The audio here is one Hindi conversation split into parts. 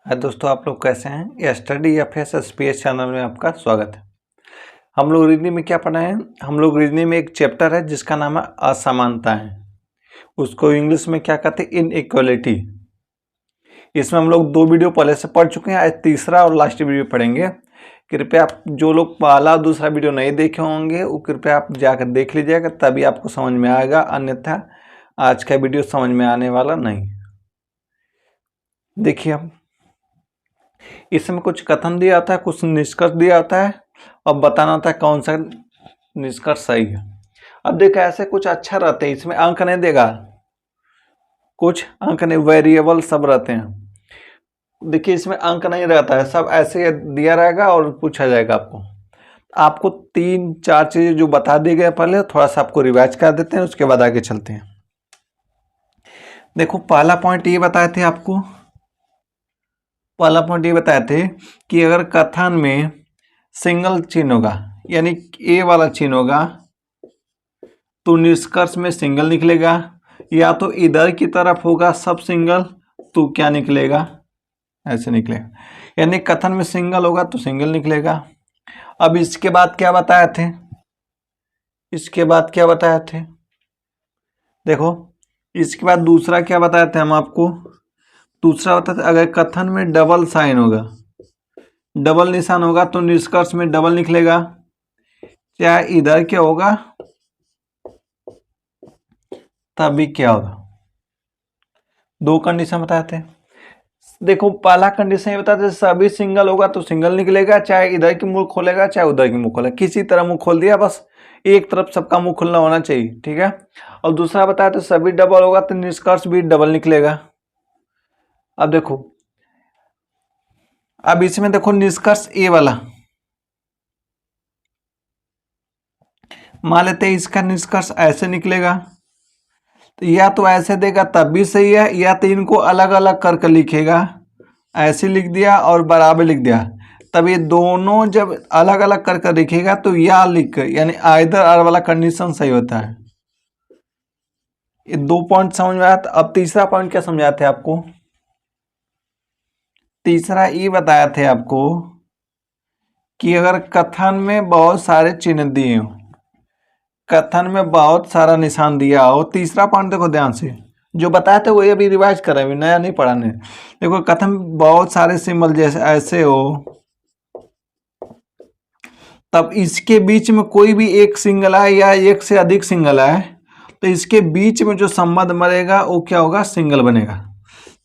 हाय दोस्तों, आप लोग कैसे हैं। ये स्टडी एफएस एसपीएस चैनल में आपका स्वागत है। हम लोग रीजनिंग में क्या पढ़े हैं। हम लोग रीजनिंग में एक चैप्टर है जिसका नाम है असमानताएं। उसको इंग्लिश में क्या कहते हैं, इनइक्वालिटी। इसमें हम लोग 2 वीडियो पहले से पढ़ चुके हैं। आज तीसरा और लास्ट वीडियो पढ़ेंगे। कृपया आप जो लोग पहला और दूसरा वीडियो नहीं देखे होंगे वो कृपया आप जाकर देख लीजिएगा, तभी आपको समझ में आएगा, अन्यथा आज का वीडियो समझ में आने वाला नहीं। देखिए, अब इसमें कुछ कथन दिया होता है, कुछ निष्कर्ष दिया होता है और बताना होता है कौन सा निष्कर्ष सही है। अब देखो, ऐसे कुछ अच्छा रहते हैं, इसमें अंक नहीं देगा, कुछ अंक नहीं, वेरिएबल सब रहते हैं। देखिए, इसमें अंक नहीं रहता है, सब ऐसे दिया रहेगा और पूछा जाएगा आपको। आपको 3-4 चीजें जो बता दी गई पहले, थोड़ा सा आपको रिवाइज कर देते हैं, उसके बाद आगे चलते हैं। देखो, पहला पॉइंट ये बताए थे आपको, पहला पॉइंट ये बताए थे कि अगर कथन में सिंगल चिन्ह होगा, यानी ए वाला चिन्ह होगा, तो निष्कर्ष में सिंगल निकलेगा। या तो इधर की तरफ होगा सब सिंगल, तो क्या निकलेगा, ऐसे निकलेगा। यानी कथन में सिंगल होगा तो सिंगल निकलेगा। अब इसके बाद क्या बताए थे, इसके बाद क्या बताए थे, देखो इसके बाद दूसरा क्या बताए थे हम आपको। दूसरा बताते अगर कथन में डबल साइन होगा, डबल निशान होगा, तो निष्कर्ष में डबल निकलेगा। चाहे इधर क्या होगा तभी क्या होगा। 2 कंडीशन बताए थे। देखो, पहला कंडीशन ये बताते सभी सिंगल होगा तो सिंगल निकलेगा, चाहे इधर की मुंह खोलेगा चाहे उधर की मुंह खोलेगा, किसी तरह मुंह खोल दिया, बस एक तरफ सबका मुंह खुलना होना चाहिए, ठीक है। और दूसरा बताया तो सभी डबल होगा तो निष्कर्ष भी डबल निकलेगा। अब देखो, अब इसमें देखो निष्कर्ष ए वाला, मान लेते हैं इसका निष्कर्ष ऐसे निकलेगा, तो या तो ऐसे देगा तब भी सही है, या तो इनको अलग अलग करके लिखेगा, ऐसे लिख दिया और बराबर लिख दिया, तब ये दोनों जब अलग अलग करके लिखेगा तो या लिख कर, यानी आइदर आर वाला कंडीशन सही होता है। ये 2 पॉइंट समझ में आया। अब तीसरा पॉइंट क्या समझाए थे आपको, तीसरा ये बताया थे आपको कि अगर कथन में बहुत सारे चिन्ह दिए हो, कथन में बहुत सारा निशान दिया हो। तीसरा पॉइंट देखो ध्यान से, जो बताया था वही अभी रिवाइज कर रहे हैं, नया नहीं पढ़ाने। देखो, कथन में बहुत सारे सिंबल जैसे ऐसे हो, तब इसके बीच में कोई भी एक सिंगल है या एक से अधिक सिंगल है, तो इसके बीच में जो संबंध बनेगा वो क्या होगा, सिंगल बनेगा।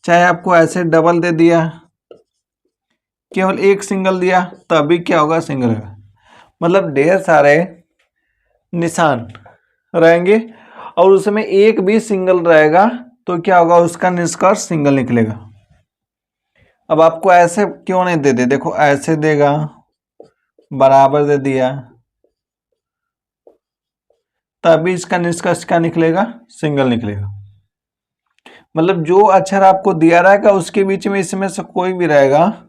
चाहे आपको ऐसे डबल दे दिया, केवल एक सिंगल दिया, तभी क्या होगा, सिंगल होगा। मतलब ढेर सारे निशान रहेंगे और उसमें एक भी सिंगल रहेगा तो क्या होगा, उसका निष्कर्ष सिंगल निकलेगा। अब आपको ऐसे क्यों नहीं दे दे, देखो ऐसे देगा, बराबर दे दिया, तभी इसका निष्कर्ष क्या निकलेगा, सिंगल निकलेगा। मतलब जो अक्षर आपको दिया रहेगा उसके बीच में इसमें से कोई भी रहेगा,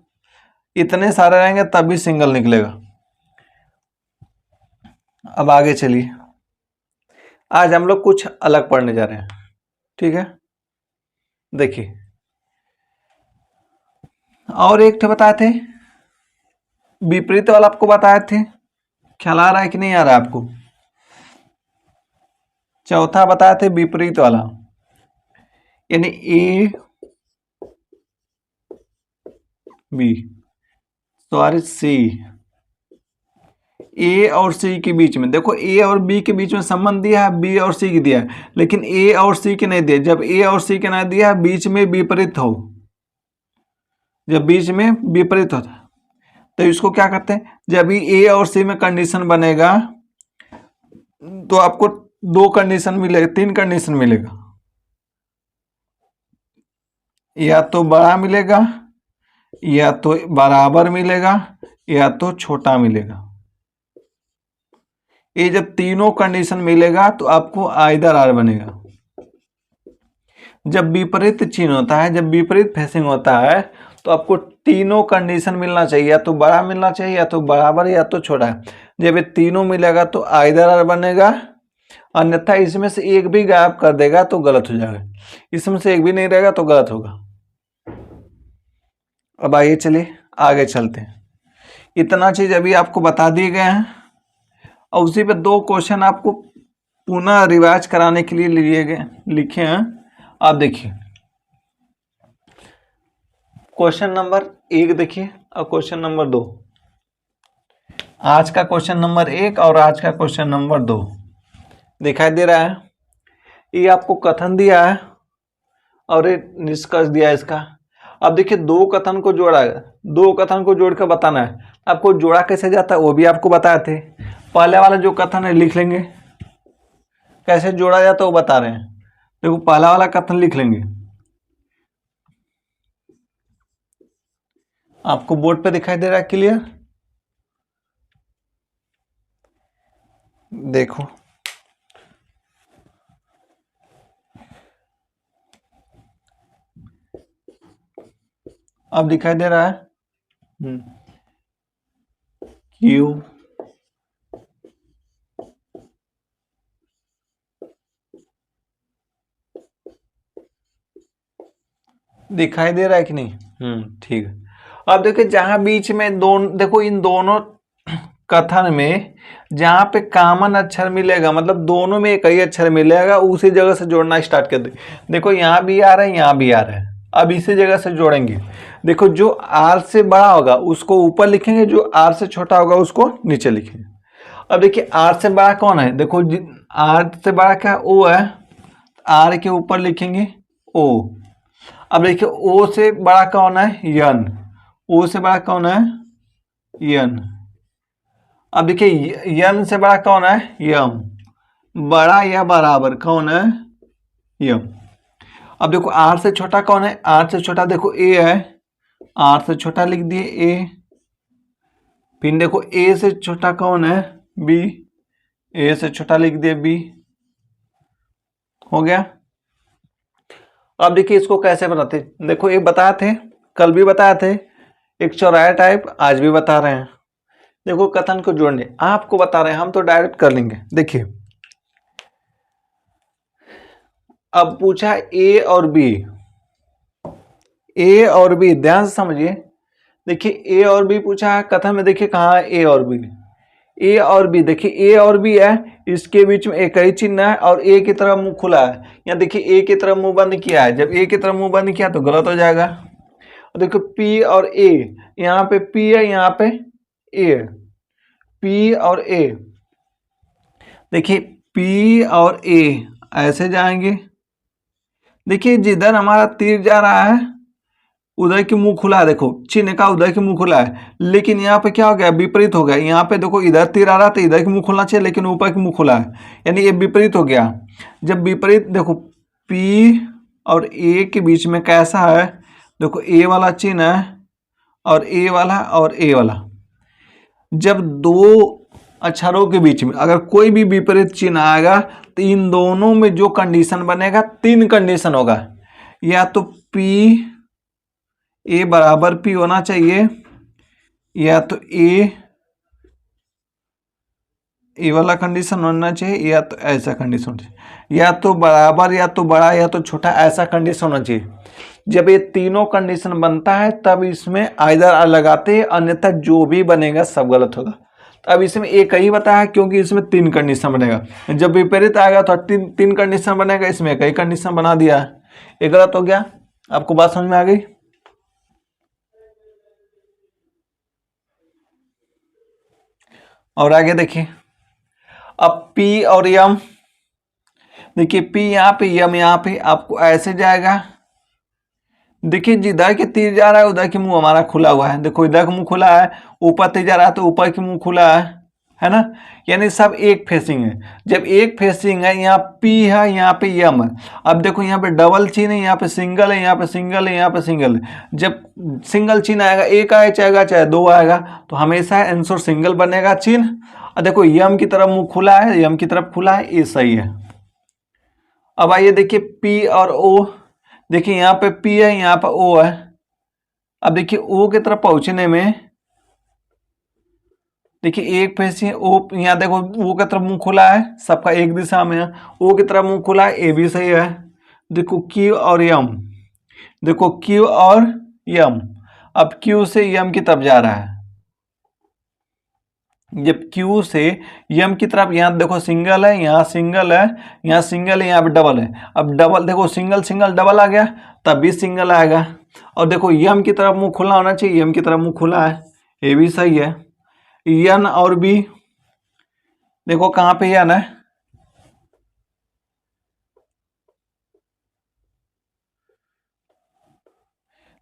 इतने सारे रहेंगे तभी सिंगल निकलेगा। अब आगे चलिए, आज हम लोग कुछ अलग पढ़ने जा रहे हैं, ठीक है। देखिए, और एक थे बताए थे, विपरीत वाला आपको बताए थे, ख्याल आ रहा है कि नहीं आ रहा है आपको। चौथा बताए थे विपरीत वाला, यानी ए बी, सॉरी सी, ए और सी के बीच में, देखो ए और बी के बीच में संबंध दिया है, बी और सी की दिया है, लेकिन ए और सी के नहीं दिया। जब ए और सी के नहीं दिया, बीच में विपरीत हो, जब बीच में विपरीत होता है तो इसको क्या कहते हैं, जब भी ए और सी में कंडीशन बनेगा तो आपको 2 कंडीशन मिलेगा, 3 कंडीशन मिलेगा, या तो बड़ा मिलेगा, या तो बराबर मिलेगा, या तो छोटा मिलेगा। ये जब तीनों कंडीशन मिलेगा तो आपको आइदर आर बनेगा। जब विपरीत चिन्ह होता है, जब विपरीत फेसिंग होता है, तो आपको तीनों कंडीशन मिलना चाहिए, या तो बड़ा मिलना चाहिए, या तो बराबर, या तो छोटा। जब ये तीनों मिलेगा तो आइदर आर बनेगा, अन्यथा इसमें से एक भी गायब कर देगा तो गलत हो जाएगा, इसमें से एक भी नहीं रहेगा तो गलत होगा। अब आइए चलिए आगे चलते हैं। इतना चीज अभी आपको बता दिए गए हैं और उसी पे 2 क्वेश्चन आपको पुनः रिवाइज कराने के लिए लिए गए लिखे हैं। आप देखिए क्वेश्चन नंबर 1 देखिए और क्वेश्चन नंबर 2। आज का क्वेश्चन नंबर 1 और आज का क्वेश्चन नंबर 2 दिखाई दे रहा है। ये आपको कथन दिया है और ये निष्कर्ष दिया है इसका। अब देखिए 2 कथन को जोड़ा है, 2 कथन को जोड़कर बताना है। आपको जोड़ा कैसे जाता है वो भी आपको बताए थे। पहले वाला जो कथन है लिख लेंगे, कैसे जोड़ा जाता है वो बता रहे हैं। देखो पहला वाला कथन लिख लेंगे, आपको बोर्ड पे दिखाई दे रहा है क्लियर। देखो अब दिखाई दे रहा है क्यू दिखाई दे रहा है कि नहीं। ठीक है। अब देखिए जहां बीच में दोनों, देखो इन दोनों कथन में जहां पे कॉमन अक्षर मिलेगा, मतलब दोनों में एक ही अक्षर मिलेगा, उसी जगह से जोड़ना स्टार्ट कर दे। देखो यहाँ भी आ रहा है, यहाँ भी आ रहा है, अब इसी जगह से जोड़ेंगे। देखो जो आर से बड़ा होगा उसको ऊपर लिखेंगे, जो आर से छोटा होगा उसको नीचे लिखेंगे। अब देखिए आर से बड़ा कौन है, देखो आर से बड़ा क्या ओ है, आर के ऊपर लिखेंगे ओ। अब देखिए ओ से बड़ा कौन है, यन, ओ से बड़ा कौन है, यन। अब देखिए यन से बड़ा कौन है, यम, बड़ा या बराबर कौन है, यम। अब देखो आर से छोटा कौन है, आर से छोटा देखो ए है, आर से छोटा लिख दिए ए। फिर देखो ए से छोटा कौन है, बी, ए से छोटा लिख दिए बी। हो गया। अब देखिए इसको कैसे बनाते, देखो एक बताए थे, कल भी बताए थे, एक चौराहा टाइप आज भी बता रहे हैं। देखो कथन को जोड़ने आपको बता रहे हैं, हम तो डायरेक्ट कर लेंगे। देखिए अब पूछा ए और बी, ए और बी ध्यान से समझिए। देखिए ए और बी पूछा है कथन में, देखिए कहाँ है ए और बी, ए और बी। देखिए ए और बी है, इसके बीच में एक ही चिन्ह है और ए की तरफ मुंह खुला है। यहाँ देखिए ए की तरफ मुंह बंद किया है, जब ए की तरफ मुंह बंद किया तो गलत हो जाएगा। देखो पी और ए, यहाँ पे पी है, यहाँ पे ए, पी और ए। देखिए पी और ए ऐसे जाएंगे। देखिए जिधर हमारा तीर जा रहा है उधर की मुंह खुला है, देखो चिन्ह का उधर की मुंह खुला है, लेकिन यहाँ पे क्या हो गया, विपरीत हो गया। यहाँ पे देखो इधर तीर आ रहा था, इधर की मुंह खुलना चाहिए, लेकिन ऊपर की मुंह खुला है, यानी ये विपरीत हो गया। जब विपरीत, देखो पी और ए के बीच में कैसा है, देखो ए वाला चिन्ह है और ए वाला। जब 2 अक्षरों के बीच में अगर कोई भी विपरीत चिन्ह आएगा तो इन दोनों में जो कंडीशन बनेगा, 3 कंडीशन होगा। या तो पी ए बराबर पी होना चाहिए, या तो ए वाला कंडीशन होना चाहिए, या तो ऐसा कंडीशन होना चाहिए, या तो बराबर, या तो बड़ा, या तो छोटा, ऐसा कंडीशन होना चाहिए। जब ये तीनों कंडीशन बनता है तब इसमें आइदर लगाते हैं, अन्यथा जो भी बनेगा सब गलत होगा। तो अब इसमें एक ही बताया क्योंकि इसमें 3 कंडीशन बनेगा। जब विपरीत आएगा तो 3 कंडीशन बनेगा, इसमें एक ही कंडीशन बना दिया, ये गलत हो गया। आपको बात समझ में आ गई। और आगे देखिए अब P और यम, देखिए P यहाँ पे यम यहाँ पे, आपको ऐसे जाएगा। देखिए जिधर के तीर जा रहा है उधर की मुंह हमारा खुला हुआ है, देखो इधर का मुंह खुला है, ऊपर तीर जा रहा है तो ऊपर की मुंह खुला है ना, यानी सब एक फेसिंग है। जब एक फेसिंग है, यहाँ P है, यहाँ पे यम है। अब देखो यहाँ पे डबल चिन्ह है, यहाँ पे सिंगल है, यहाँ पे सिंगल है, यहाँ पे सिंगल है। जब सिंगल चिन्ह आएगा, एक आएगा चाहे 2 आएगा, तो हमेशा आंसर सिंगल बनेगा चिन्ह। और देखो यम की तरफ मुंह खुला है, यम की तरफ खुला है, ये सही है। अब आइए देखिए P और O, देखिए यहाँ पे P है, यहाँ पे O है। अब देखिए O की तरफ पहुंचने में, देखिए एक फेसिंग O, यहाँ देखो O की तरफ मुंह खुला है, सबका एक दिशा में है, O की तरफ मुंह खुला है, ए भी सही है। देखो Q और यम, देखो Q और यम, अब Q से M की तरफ जा रहा है। जब Q से M की तरफ, यहाँ देखो सिंगल है, यहाँ सिंगल है, यहाँ सिंगल है, यहाँ पे डबल है। अब डबल देखो, सिंगल सिंगल डबल आ गया, तब भी सिंगल आएगा। और देखो M की तरफ मुंह खुला होना चाहिए, M की तरफ मुंह खुला है, ये भी सही है। N और B, देखो कहाँ पे N है,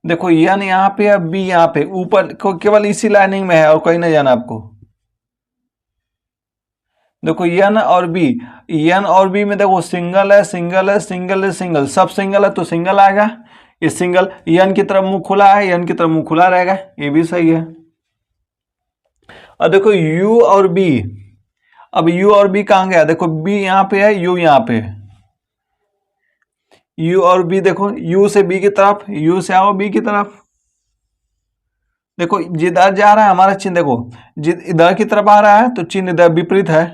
देखो N यहाँ पे है, B यहाँ पे, ऊपर केवल इसी लाइनिंग में है और कहीं नहीं जाना आपको। देखो N और B, N और B में देखो सिंगल है, सिंगल है, सिंगल है, सिंगल, सब सिंगल है तो सिंगल आएगा। ये सिंगल, N की तरफ मुंह खुला है, N की तरफ मुंह खुला रहेगा, ये भी सही है। और देखो U और B, अब U और B कहाँ गया, देखो B यहाँ पे है, U यहाँ पे है। U और B देखो, U से B की तरफ, U से आओ B की तरफ। देखो जिधर जा रहा है हमारा चिन्ह, देखो इधर की तरफ आ रहा है तो चिन्ह इधर विपरीत है।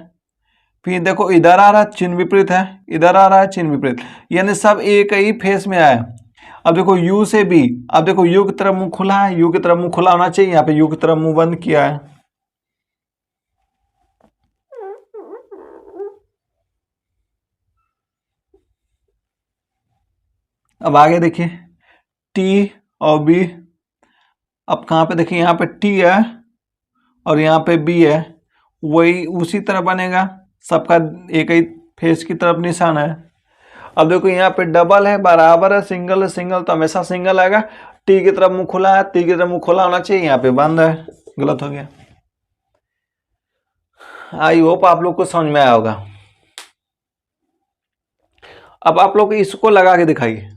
फिर देखो इधर आ रहा है, चिन्ह विपरीत है, इधर आ रहा है, चिन्ह विपरीत, यानी सब एक ही फेस में आया। अब देखो U से B, अब देखो U की तरफ मुंह खुला है, U की तरफ मुंह खुला होना चाहिए, यहाँ पे U की तरफ मुंह बंद किया है। अब आगे देखिए T और B, अब कहाँ पे देखिए, यहाँ पे T है और यहाँ पे B है, वही उसी तरह बनेगा, सबका एक ही फेस की तरफ निशान है। अब देखो यहाँ पे डबल है, बराबर है, सिंगल है, सिंगल तो हमेशा सिंगल आएगा। टी की तरफ मुंह खुला है, टी की तरफ मुंह खुला होना चाहिए, यहाँ पे बंद है, गलत हो गया। आई होप आप लोग को समझ में आया होगा। अब आप लोग इसको लगा के दिखाइए,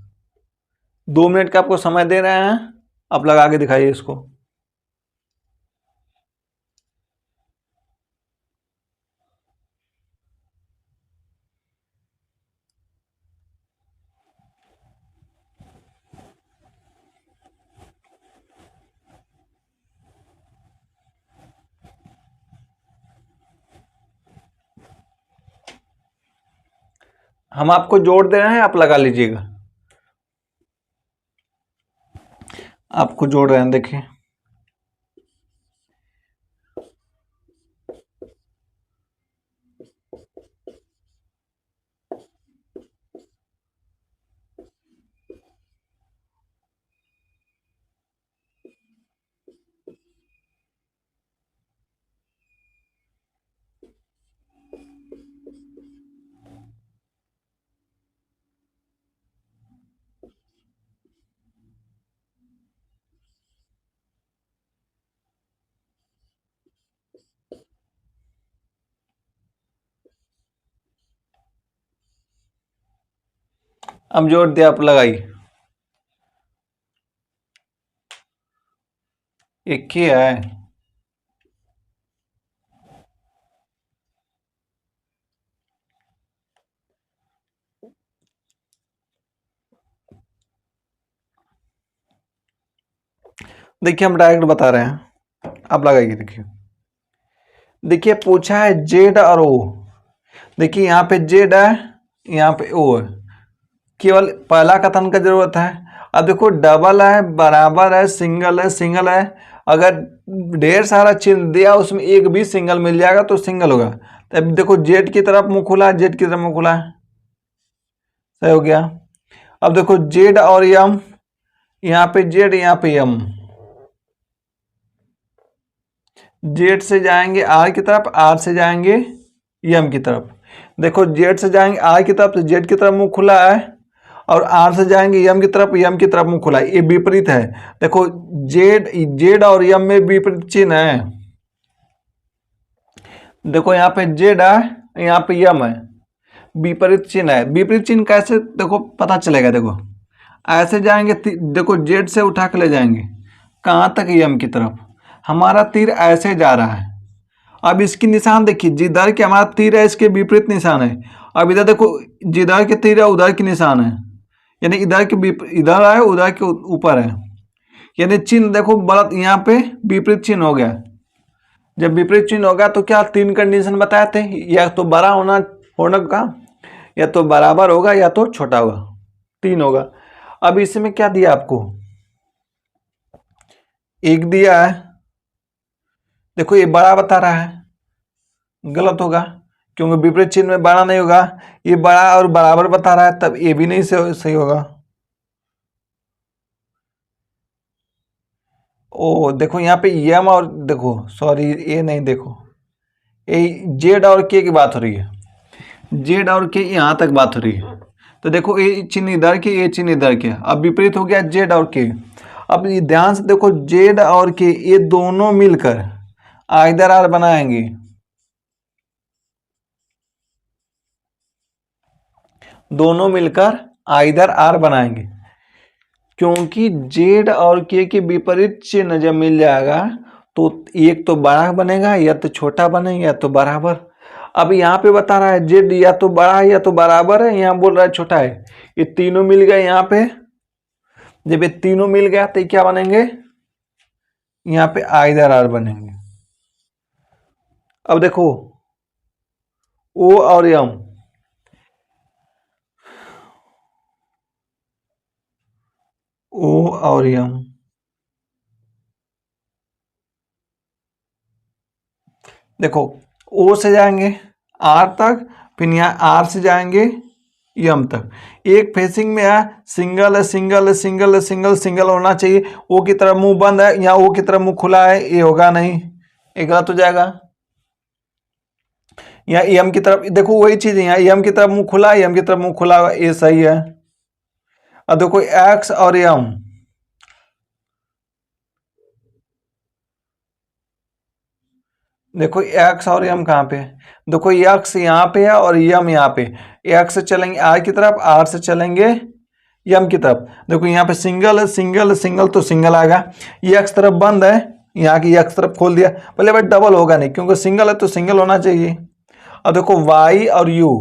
2 मिनट का आपको समय दे रहे हैं, आप लगा के दिखाइए इसको। हम आपको जोड़ दे रहे हैं, आप लगा लीजिएगा। आपको जोड़ रहे हैं, देखिए अब जोड़ दिया, आप लगाइए। एक ही है, देखिए हम डायरेक्ट बता रहे हैं, आप लगाइए। देखिए देखिए पूछा है जेड और ओ, देखिए यहाँ पे जेड है, यहाँ पे ओ है, केवल पहला कथन का जरूरत है। अब देखो डबल है, बराबर है, सिंगल है, सिंगल है, अगर ढेर सारा चिन्ह दिया उसमें एक भी सिंगल मिल जाएगा तो सिंगल होगा। तो अब देखो जेड की तरफ मुंह खुला है, जेड की तरफ मुंह खुला है, सही हो गया। अब देखो जेड और यम, यहाँ पे जेड, यहाँ पे यम, जेड से जाएंगे आर की तरफ, आर से जाएंगे यम की तरफ। देखो जेड से जाएंगे आर की तरफ तो जेड की तरफ मुंह खुला है, और आर से जाएंगे यम की तरफ, यम की तरफ मुंह खुला है, ये विपरीत है। देखो जेड जेड और यम में विपरीत चिन्ह है। देखो यहाँ पे जेड है, यहाँ पे यम है, विपरीत चिन्ह है। विपरीत चिन्ह कैसे देखो पता चलेगा, देखो ऐसे जाएंगे, देखो जेड से उठा के ले जाएंगे कहाँ तक, यम की तरफ, हमारा तीर ऐसे जा रहा है। अब इसकी निशान देखिए, जिधर के हमारा तीर है इसके विपरीत निशान है। अब इधर देखो जिधर के तीर है उधर की निशान है, यानी इधर के इधर है, उधर के ऊपर है, यानी चिन्ह देखो गलत, यहाँ पे विपरीत चिन्ह हो गया। जब विपरीत चिन्ह होगा तो क्या 3 कंडीशन बताए थे, या तो बड़ा होने का, या तो बराबर होगा, या तो छोटा होगा, 3 होगा। अब इसमें क्या दिया आपको, एक दिया है, देखो ये बड़ा बता रहा है, गलत होगा क्योंकि विपरीत चिन्ह में बड़ा नहीं होगा। ये बड़ा और बराबर बता रहा है, तब ये भी नहीं सही होगा। ओ देखो यहाँ पे यम और देखो, सॉरी ये नहीं, देखो ये जेड और के की बात हो रही है, जेड और के यहाँ तक बात हो रही है। तो देखो ये चिन्ह इधर के, ये चिन्ह इधर के, अब विपरीत हो गया जेड और के। अब ये ध्यान से देखो, जेड और के ये दोनों मिलकर आइदर आर बनाएंगे, दोनों मिलकर आइदर आर बनाएंगे, क्योंकि जेड और के विपरीत चिन्ह जब मिल जाएगा तो एक तो बड़ा बनेगा या तो छोटा बनेगा या तो बराबर। अब यहाँ पे बता रहा है जेड या तो बड़ा है या तो बराबर है, यहाँ बोल रहा है छोटा है। ये तीनों मिल गए यहाँ पे, जब ये तीनों मिल गया तो क्या बनेंगे, यहाँ पे आइदर आर बनेंगे। अब देखो ओ और यम, ओ और यम, देखो ओ से जाएंगे आर तक, फिर यहाँ आर से जाएंगे यम तक। एक फेसिंग में है, सिंगल है, सिंगल है, सिंगल है, सिंगल सिंगल होना चाहिए। ओ की तरफ मुंह बंद है, यहाँ ओ की तरफ मुंह खुला है, ये होगा नहीं, ये गलत हो जाएगा। यहाँ यम की तरफ देखो वही चीज है, यहाँ यम की तरफ मुंह खुला है, यम की तरफ मुंह खुला हुआ, ये सही है। अब देखो एक्स और यम, देखो एक्स और यम कहाँ पे, देखो एक्स यहाँ पे है और यम यहाँ पे। एक्स से चलेंगे आर की तरफ, आर से चलेंगे यम की तरफ। देखो यहाँ पे सिंगल है, सिंगल सिंगल तो सिंगल आएगा, ये एक्स तरफ बंद है, यहाँ की एक्स तरफ खोल दिया। पहले भाई डबल होगा नहीं, क्योंकि सिंगल है तो सिंगल होना चाहिए। अब देखो वाई और यू,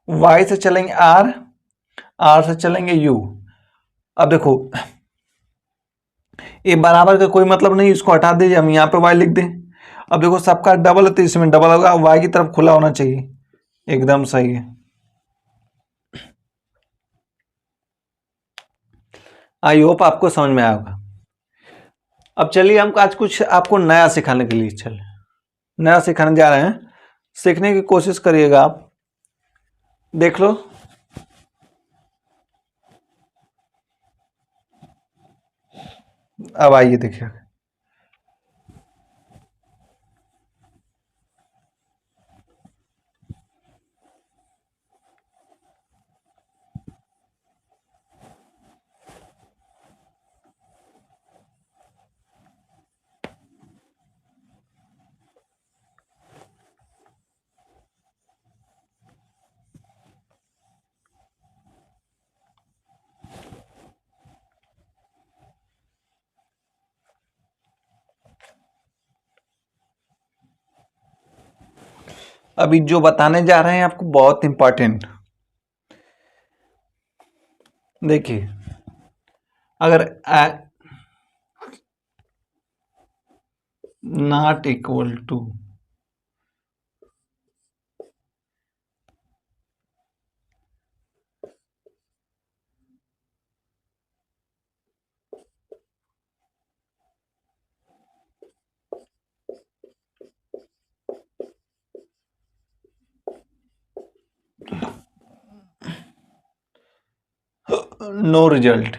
वाई से चलेंगे आर, आर से चलेंगे यू। अब देखो ये बराबर का कोई मतलब नहीं, इसको हटा दीजिए, हम यहाँ पे वाई लिख दें। अब देखो सबका डबल है तो इसमें डबल होगा, वाई की तरफ खुला होना चाहिए, एकदम सही है। आई होप आपको समझ में आया होगा। अब चलिए हम आज कुछ आपको नया सिखाने के लिए चले, नया सिखाने जा रहे हैं, सीखने की कोशिश करिएगा आप। देख लो, अब आइए देखिए। अभी जो बताने जा रहे हैं आपको बहुत इंपॉर्टेंट, देखिए अगर not equal to, no result.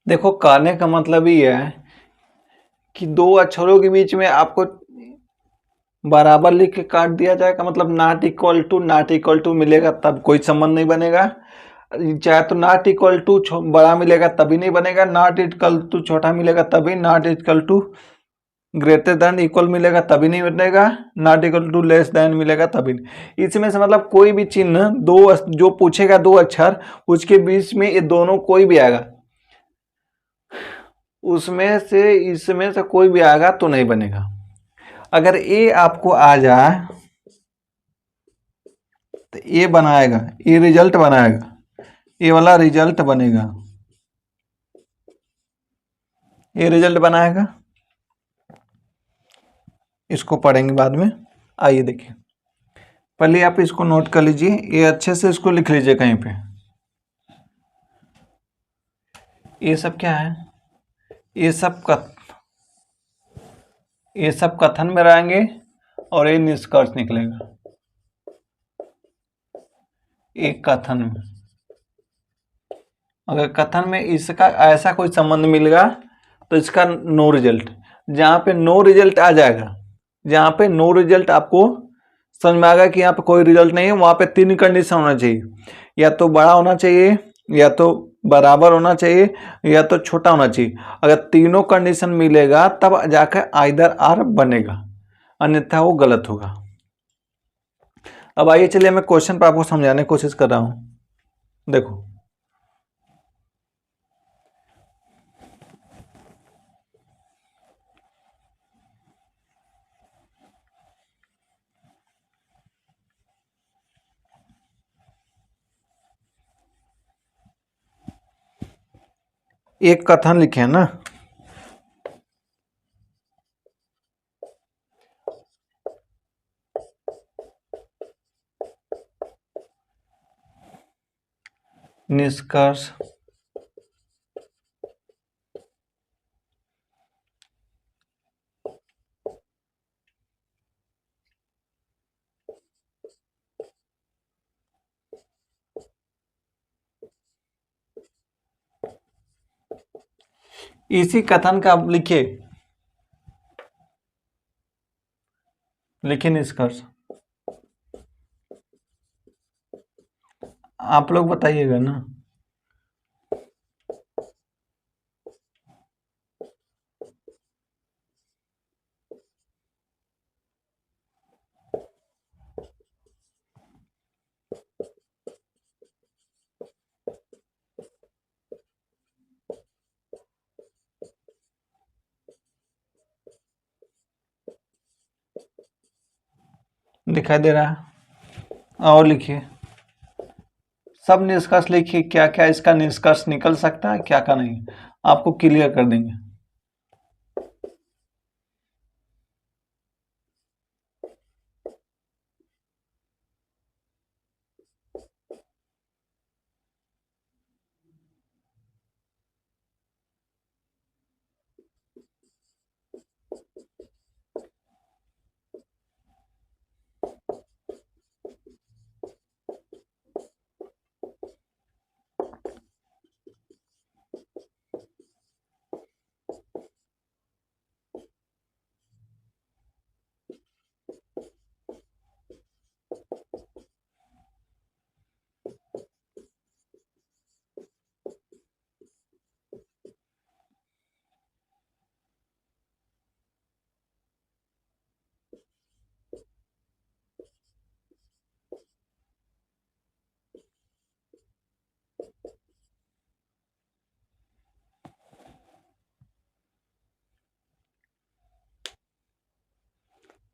देखो कहने का मतलब ही है कि दो अक्षरों के बीच में आपको बराबर लिख के काट दिया जाएगा, मतलब नॉट इक्वल टू मिलेगा तब कोई संबंध नहीं बनेगा, चाहे तो नॉट इक्वल टू बड़ा मिलेगा तभी नहीं बनेगा, नॉट इक्वल टू छोटा मिलेगा तभी, not equal to greater than equal मिलेगा तभी नहीं बनेगा, not equal to less than मिलेगा तभी नहीं। इसमें से मतलब कोई भी चिन्ह दो जो पूछेगा दो अक्षर उसके बीच में ये दोनों कोई भी आएगा, उसमें से इसमें से कोई भी आएगा तो नहीं बनेगा। अगर ये आपको आ जाए तो ये बनाएगा, ये रिजल्ट बनाएगा, ये वाला रिजल्ट बनेगा, ये रिजल्ट बनाएगा। इसको पढ़ेंगे बाद में। आइए देखिए, पहले आप इसको नोट कर लीजिए, ये अच्छे से इसको लिख लीजिए कहीं पे। ये सब क्या है, ये सब कथन में रहेंगे और ये निष्कर्ष निकलेगा। एक कथन में, अगर कथन में इसका ऐसा कोई संबंध मिलेगा तो इसका नो रिजल्ट, जहाँ पे नो रिजल्ट आ जाएगा, जहाँ पे नो रिजल्ट आपको समझ में आ गया कि यहाँ पे कोई रिजल्ट नहीं है, वहाँ पे 3 कंडीशन होना चाहिए, या तो बड़ा होना चाहिए, या तो बराबर होना चाहिए, या तो छोटा होना चाहिए। अगर तीनों कंडीशन मिलेगा तब जाकर आइदर आर बनेगा, अन्यथा वो गलत होगा। अब आइए चलिए मैं क्वेश्चन पर आपको समझाने की कोशिश कर रहा हूँ। देखो एक कथन लिखे हैं ना, निष्कर्ष इसी कथन का आप लिखिए, निष्कर्ष। आप लोग बताइएगा ना। दिखाई दे रहा है, और लिखिए, सब निष्कर्ष लिखिए, क्या क्या इसका निष्कर्ष निकल सकता है, क्या क्या नहीं, आपको क्लियर कर देंगे।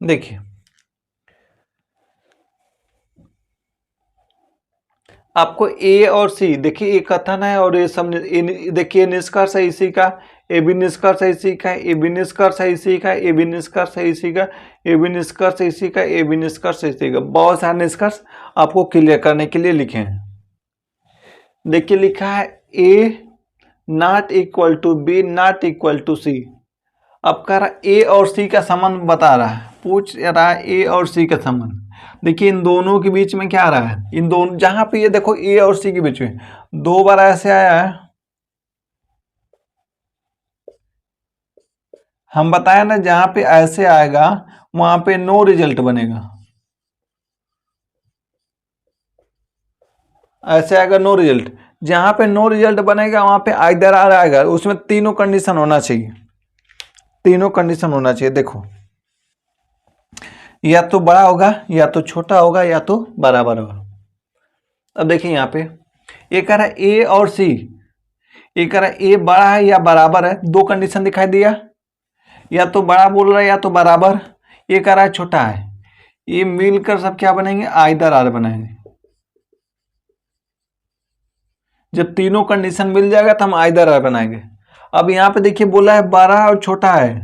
देखिए आपको ए और सी, देखिए ये कथन है और ये सब, देखिए निष्कर्ष है इसी का, ए भी निष्कर्ष है इसी का, ए भी निष्कर्ष है इसी का, ए भी निष्कर्ष है इसी का, ए भी निष्कर्ष है इसी का, ए भी निष्कर्ष है इसी का। बहुत सारे निष्कर्ष आपको क्लियर करने के लिए लिखे हैं। देखिए लिखा है A not equal to B not equal to C. अब कह रहा ए और सी का संबंध बता रहा है, पूछ रहा है ए और सी का संबंध। देखिए इन दोनों के बीच में क्या आ रहा है, इन दोनों, जहां पे ये देखो ए और सी के बीच में 2 बार ऐसे आया है, हम बताया ना, जहां पे ऐसे आएगा वहां पे नो रिजल्ट बनेगा, ऐसे आएगा नो रिजल्ट। जहां पे नो रिजल्ट बनेगा वहां पे आइदर आर आएगा, उसमें तीनों कंडीशन होना चाहिए, तीनों कंडीशन होना चाहिए। देखो, या तो बड़ा होगा, या तो छोटा होगा, या तो बराबर होगा। अब देखिए यहाँ पे ये कह रहा है ए और सी, ये कह रहा है ए बड़ा है या बराबर है, दो कंडीशन दिखाई दिया, या तो बड़ा बोल रहा है या तो बराबर। ये कह रहा है छोटा है, ये मिलकर सब क्या बनेंगे, आइदर आर बनाएंगे। जब तीनों कंडीशन मिल जाएगा तो हम आइदर आर बनाएंगे। अब यहाँ पे देखिए बोला है बड़ा और छोटा है,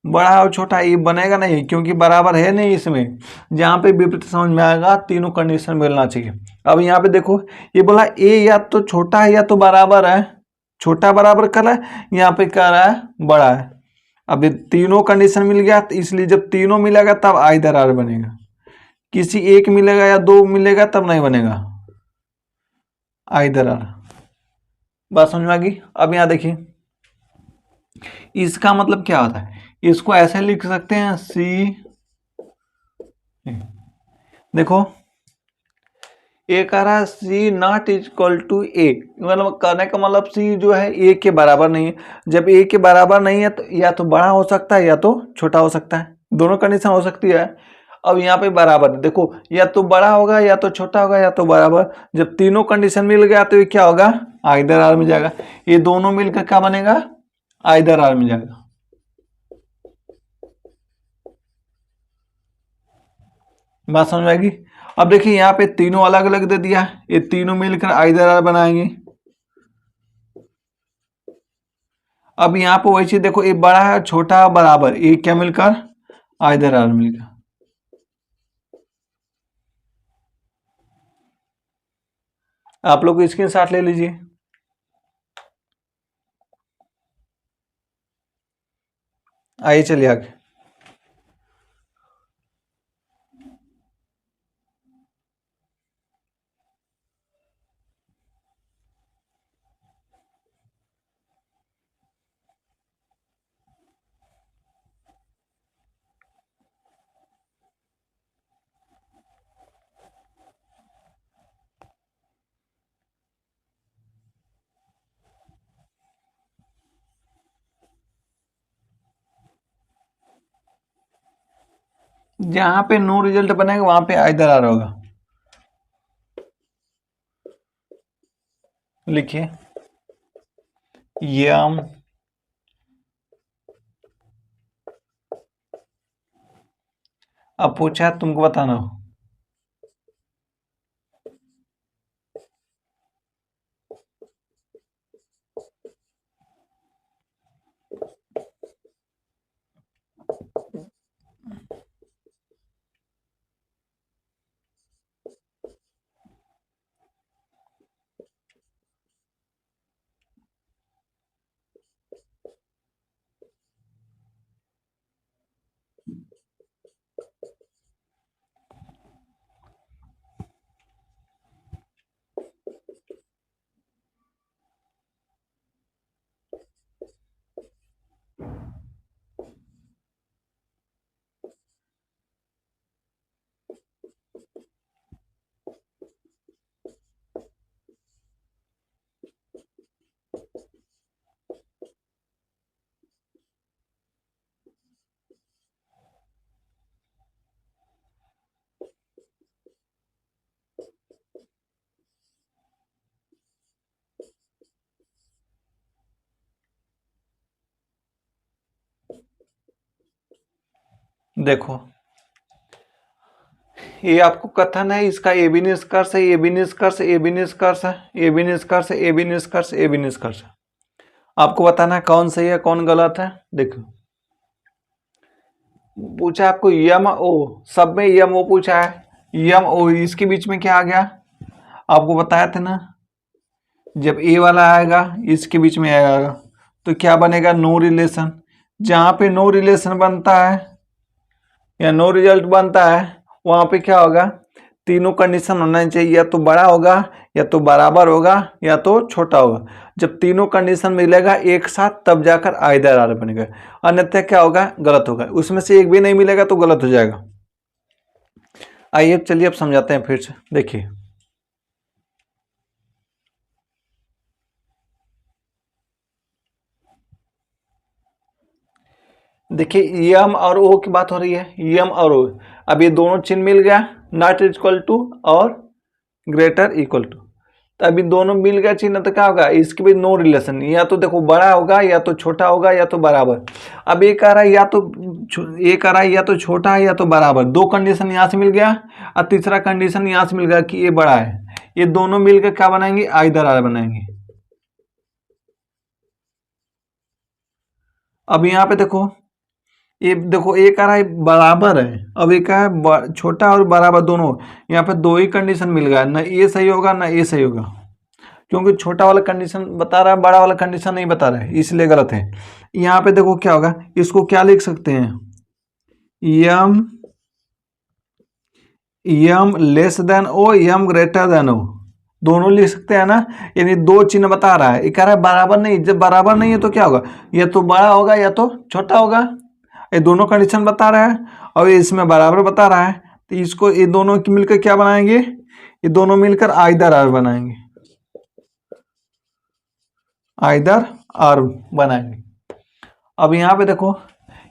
बड़ा और छोटा, ये बनेगा नहीं क्योंकि बराबर है नहीं इसमें। जहाँ पे विपरीत समझ में आएगा तीनों कंडीशन मिलना चाहिए। अब यहाँ पे देखो ये बोला ए या तो छोटा है या तो बराबर है, छोटा बराबर कर रहा है, यहाँ पे कह रहा है बड़ा है। अब ये तीनों कंडीशन मिल गया, तो इसलिए जब तीनों मिलेगा तब आइदर आर बनेगा। किसी एक मिलेगा या दो मिलेगा तब नहीं बनेगा आइदर आर। बात समझ में आ गई। अब यहाँ देखिए इसका मतलब क्या होता है, इसको ऐसे लिख सकते हैं सी, देखो ए कह रहा है सी नॉट इक्वल टू ए, मतलब कहने का मतलब सी जो है ए के बराबर नहीं है। जब ए के बराबर नहीं है तो या तो बड़ा हो सकता है या तो छोटा हो सकता है, दोनों कंडीशन हो सकती है। अब यहाँ पे बराबर देखो, या तो बड़ा होगा या तो छोटा होगा या तो बराबर। जब तीनों कंडीशन मिल गया तो ये क्या होगा, आइदर आर में जाएगा। ये दोनों मिलकर क्या बनेगा, आइदर आर में जाएगा। बात समझ में आएगी। अब देखिए यहाँ पे तीनों अलग अलग दे दिया, ये तीनों मिलकर आइदर आर बनाएंगे। अब यहाँ पे वही चीज देखो, ये बड़ा है छोटा बराबर, ये क्या मिलकर आइदर आर मिलकर। आप लोग स्क्रीनशॉट ले लीजिए। आइए चलिए आगे। जहां पे नो रिजल्ट बनेगा वहां पे आइदर आर होगा। लिखिए यम अब पूछा तुमको बताना हो। देखो ये आपको कथन है, इसका ए बी निष्कर्ष है, ए बी निष्कर्ष, ए बी निष्कर्ष है, ए बी निष्कर्ष, ए बी निष्कर्ष, ए बी निष्कर्ष। आपको बताना है कौन सही है कौन गलत है। देखो पूछा आपको यम ओ, सब में यम ओ पूछा है, यम ओ इसके बीच में क्या आ गया, आपको बताया था ना, जब ए वाला आएगा इसके बीच में आएगा तो क्या बनेगा, नो रिलेशन। जहां पे नो रिलेशन बनता है या नो रिजल्ट बनता है वहां पे क्या होगा, तीनों कंडीशन होना चाहिए, या तो बड़ा होगा, या तो बराबर होगा, या तो छोटा होगा। जब तीनों कंडीशन मिलेगा एक साथ तब जाकर आइदर आर बनेगा, अन्यथा क्या होगा, गलत होगा। उसमें से एक भी नहीं मिलेगा तो गलत हो जाएगा। आइए चलिए अब समझाते हैं फिर से, देखिए। देखिए यम और ओ की बात हो रही है, यम और ओ। अब ये दोनों चिन्ह मिल गया, नॉट इक्वल टू और ग्रेटर इक्वल टू। तो अभी दोनों मिल गया चिन्ह, तो क्या होगा, इसके भी नो रिलेशन, या तो देखो बड़ा होगा, या तो छोटा होगा, या तो बराबर। अब ये कह रहा है या तो ये कह रहा है या तो छोटा है या तो बराबर, दो कंडीशन यहाँ से मिल गया, और तीसरा कंडीशन यहाँ से मिल गया कि ये बड़ा है। ये दोनों मिलकर क्या बनाएंगे, आइदर आर बनाएंगे। अब यहाँ पे देखो, ये देखो एक आ रहा है बराबर है, अब एक है छोटा और बराबर दोनों। यहाँ पे दो ही कंडीशन मिल गया, ना ये सही होगा ना ये सही होगा, क्योंकि छोटा वाला कंडीशन बता रहा है, बड़ा वाला कंडीशन नहीं बता रहा है, इसलिए गलत है। यहाँ पे देखो क्या होगा, इसको क्या लिख सकते हैं, यम यम लेस देन ओ, यम ग्रेटर देन ओ, दोनों लिख सकते हैं ना। यानी दो चिन्ह बता रहा है, ये कह रहा है बराबर नहीं, जब बराबर नहीं है तो क्या होगा, या तो बड़ा होगा या तो छोटा होगा। ये दोनों कंडीशन बता रहा है और ये इसमें बराबर बता रहा है, तो इसको ये दोनों की मिलकर क्या बनाएंगे, ये दोनों मिलकर आइदर आर बनाएंगे, आइदर आर बनाएंगे। अब यहाँ पे देखो,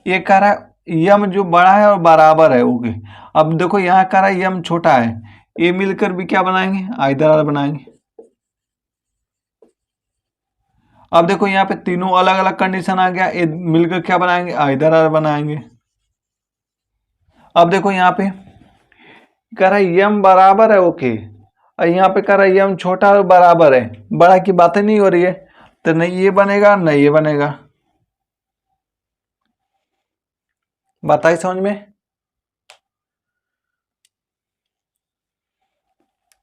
ये कह रहा है यम जो बड़ा है और बराबर है, ओके। अब देखो यहाँ कह रहा है यम छोटा है, ये मिलकर भी क्या बनाएंगे, आइदर आर बनाएंगे। अब देखो यहाँ पे तीनों अलग अलग कंडीशन आ गया, ये मिलकर क्या बनाएंगे, आइदर आर बनाएंगे। अब देखो यहाँ पे कह रहा है यम बराबर है, ओके, और यहाँ पे कह रहा है यम छोटा और बराबर है, बड़ा की बातें नहीं हो रही है, तो नहीं ये बनेगा नहीं ये बनेगा। बताइए समझ में।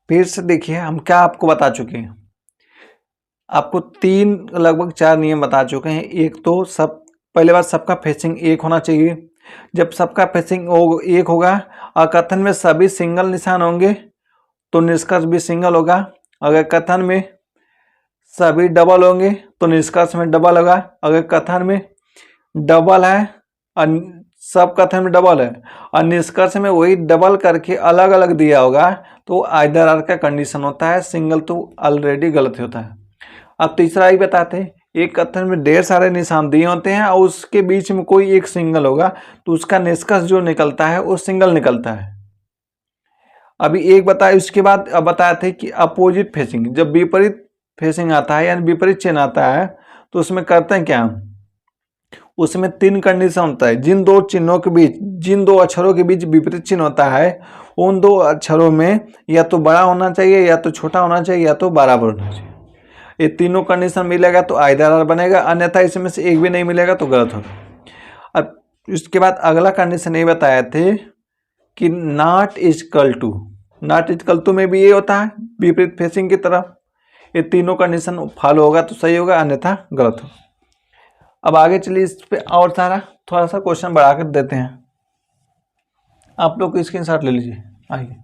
फिर से देखिए हम क्या आपको बता चुके हैं, आपको तीन लगभग चार नियम बता चुके हैं। एक तो सब, पहले बात सबका फेसिंग एक होना चाहिए। जब सबका फेसिंग एक होगा और कथन में सभी सिंगल निशान होंगे तो निष्कर्ष भी सिंगल होगा। अगर कथन में सभी डबल होंगे तो निष्कर्ष में डबल होगा। अगर कथन में डबल है और सब कथन में डबल है और निष्कर्ष में वही डबल करके अलग अलग दिया होगा तो आइदर आर का कंडीशन होता है, सिंगल तो ऑलरेडी गलत होता है। अब तीसरा ही बताते हैं, एक कथन में ढेर सारे निशान दिए होते हैं और उसके बीच में कोई एक सिंगल होगा तो उसका निष्कर्ष जो निकलता है वो सिंगल निकलता है। अभी एक बताया, उसके बाद अब बताए थे कि अपोजिट फेसिंग, जब विपरीत फेसिंग आता है यानी विपरीत चिन्ह आता है तो उसमें करते हैं क्या, उसमें तीन कंडीशन होता है। जिन दो चिन्हों के बीच, जिन दो अक्षरों के बीच विपरीत चिन्ह होता है उन दो अक्षरों में या तो बड़ा होना चाहिए या तो छोटा होना चाहिए या तो बराबर होना चाहिए। ये तीनों कंडीशन मिलेगा तो आइदर आर बनेगा, अन्यथा इसमें से एक भी नहीं मिलेगा तो गलत होगा। अब इसके बाद अगला कंडीशन ये बताए थे कि not equal to, not equal to में भी ये होता है विपरीत फेसिंग की तरफ। ये तीनों कंडीशन फॉलो होगा तो सही होगा, अन्यथा गलत होगा। अब आगे चलिए इस पे और सारा थोड़ा सा क्वेश्चन बढ़ा कर देते हैं, आप लोग को स्क्रीनशॉट ले लीजिए। आइए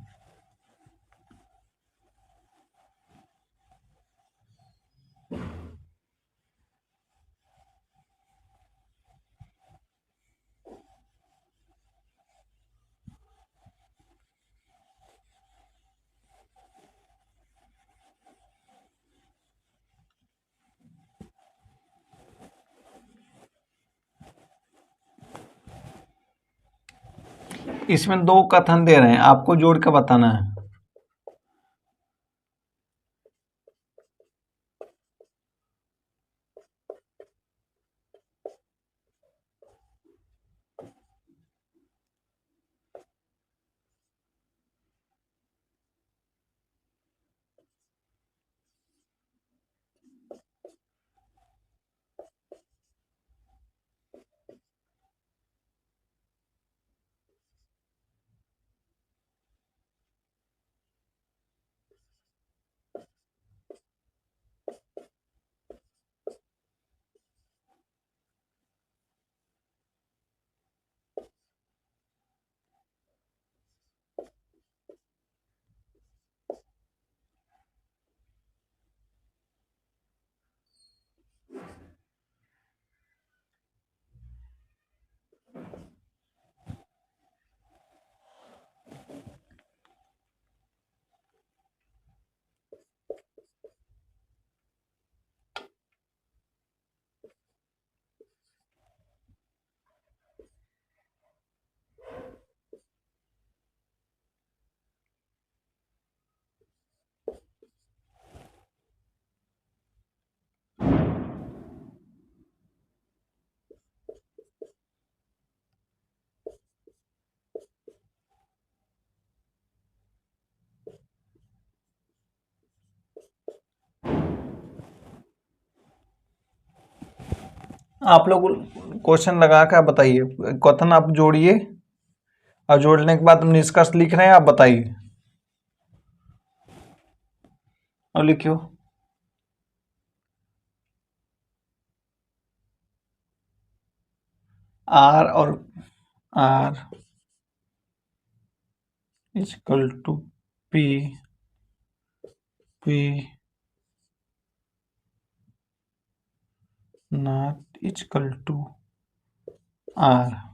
इसमें दो कथन दे रहे हैं, आपको जोड़ के बताना है। आप लोग क्वेश्चन लगा कर बताइए, कथन आप जोड़िए और जोड़ने के बाद हम निष्कर्ष लिख रहे हैं, आप बताइए और लिखियो। आर और R equal to P, P not equal to R.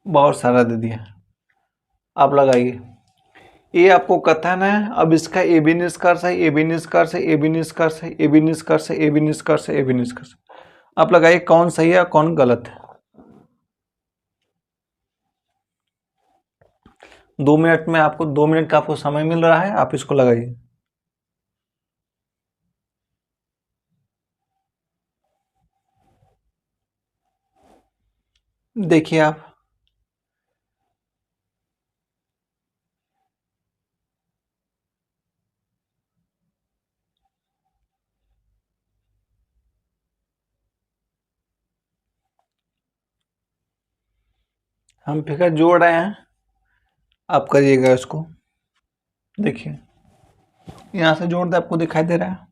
बहुत सारा दे दिया, आप लगाइए। ये आपको कथन है, अब इसका ए बी निष्कर्ष है, ए बी निष्कर्ष है, ए बी निष्कर्ष है, ए बी निष्कर्ष है, ए बी निष्कर्ष है, ए बी निष्कर्ष। आप लगाइए कौन सही है कौन गलत है। 2 मिनट में आपको 2 मिनट का आपको समय मिल रहा है, आप इसको लगाइए। देखिए आप, हम फिगर जोड़ रहे हैं, आप करिएगा इसको। देखिए यहां से जोड़ दे, आपको दिखाई दे रहा है।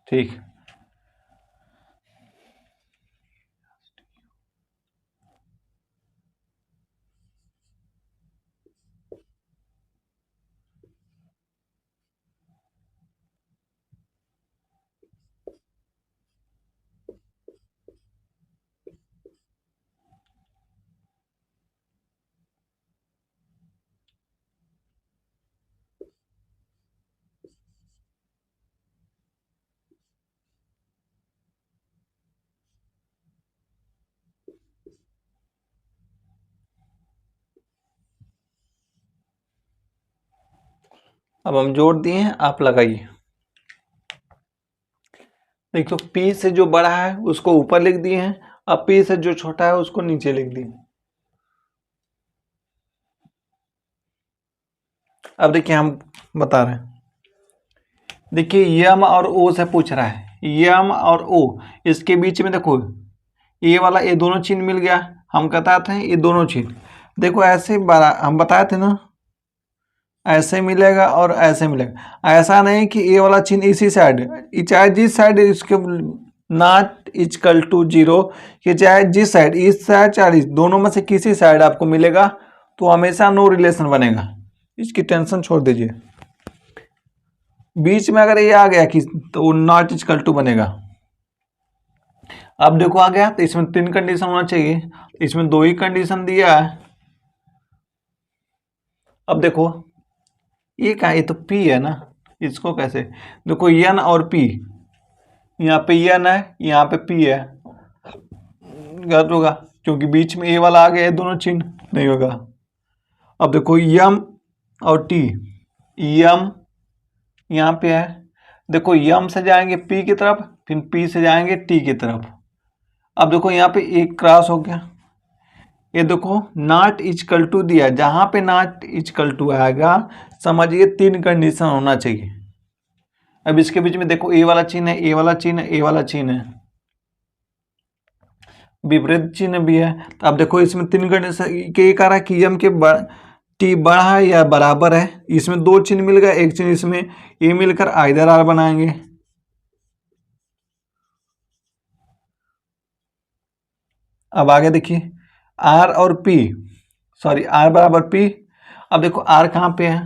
ठीक, अब हम जोड़ दिए हैं, आप लगाइए। देखो P से जो बड़ा है उसको ऊपर लिख दिए हैं, अब P से जो छोटा है उसको नीचे लिख दिए। अब देखिए हम बता रहे हैं, देखिए यम और ओ से पूछ रहा है, यम और ओ, इसके बीच में देखो ये वाला, ये दोनों चिन्ह मिल गया। हम कहता थे ये दोनों चिन्ह देखो ऐसे हम बताए थे ना, ऐसे मिलेगा और ऐसे मिलेगा। ऐसा नहीं कि ये वाला चिन्ह इसी साइड, चाहे जिस साइड इसके नॉट इक्वल टू 0, कि चाहे जिस साइड, इस साइड चाहे इस, दोनों में से किसी साइड आपको मिलेगा तो हमेशा नो रिलेशन बनेगा, इसकी टेंशन छोड़ दीजिए। बीच में अगर ये आ गया कि तो नॉट इक्वल टू बनेगा। अब देखो आ गया, तो इसमें 3 कंडीशन होना चाहिए, इसमें 2 ही कंडीशन दिया है। अब देखो ये क्या, ये तो P है ना, इसको कैसे, देखो N और P, यहाँ पे N है यहाँ पे P है, गलत होगा क्योंकि बीच में ए वाला आ गया, दोनों चिन्ह नहीं होगा। अब देखो यम और टी, यम यहाँ पे है, देखो यम से जाएंगे पी की तरफ, फिर पी से जाएंगे टी की तरफ। अब देखो यहाँ पे एक क्रॉस हो गया। ये देखो नॉट इजकल टू दिया, जहां पे नॉट इजकल टू आएगा समझिए 3 कंडीशन होना चाहिए। अब इसके बीच में देखो ए वाला चिन्ह है, ए वाला चिन्ह है, ए वाला चिन्ह है, विपरीत चिन्ह भी है। तो अब देखो इसमें 3 कंडीशन के कह रहा है कि यम के टी बड़ा है या बराबर है। इसमें 2 चिन्ह मिल गए, एक चिन्ह इसमें, ये मिलकर आइदर आर बनाएंगे। अब आगे देखिए आर और पी, सॉरी आर बराबर पी। अब देखो आर कहाँ पे है,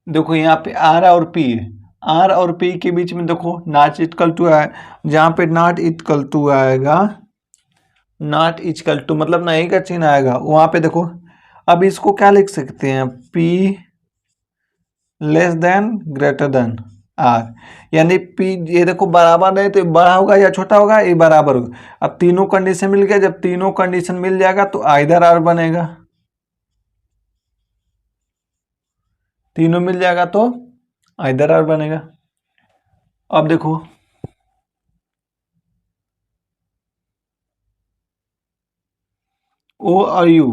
देखो यहाँ पे आर और पी है, आर और पी के बीच में देखो नॉट इक्वल टू है, जहाँ पे नॉट इक्वल टू आएगा, नॉट इक्वल टू मतलब नहीं का चिन्ह आएगा वहाँ पे देखो। अब इसको क्या लिख सकते हैं, P less than greater than R, यानी पी ये देखो बराबर नहीं तो बड़ा होगा या छोटा होगा, ये बराबर होगा। अब तीनों कंडीशन मिल गया, जब तीनों कंडीशन मिल जाएगा तो आइदर आर बनेगा, तीनों मिल जाएगा तो आइदर आर बनेगा। अब देखो ओ और यू,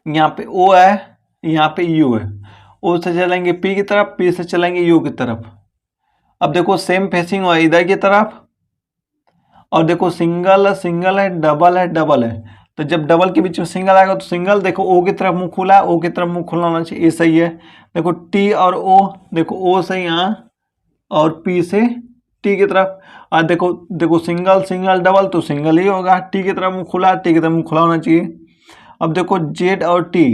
यहाँ पे ओ है, यहाँ पे यू है, ओ से चलेंगे पी की तरफ, पी से चलेंगे यू की तरफ। अब देखो सेम फेसिंग हो इधर की तरफ, और देखो सिंगल सिंगल है, डबल है, डबल है। तो जब डबल के बीच में सिंगल आएगा तो सिंगल, देखो ओ की तरफ मुंह खुला है, ओ की तरफ मुंह खुला होना चाहिए, ये सही है। देखो टी और ओ, देखो ओ से यहाँ और पी से टी की तरफ। और देखो देखो सिंगल सिंगल डबल तो सिंगल ही होगा, टी की तरफ मुंह खुला, टी की तरफ मुंह खुला होना चाहिए। अब देखो जेड और टी,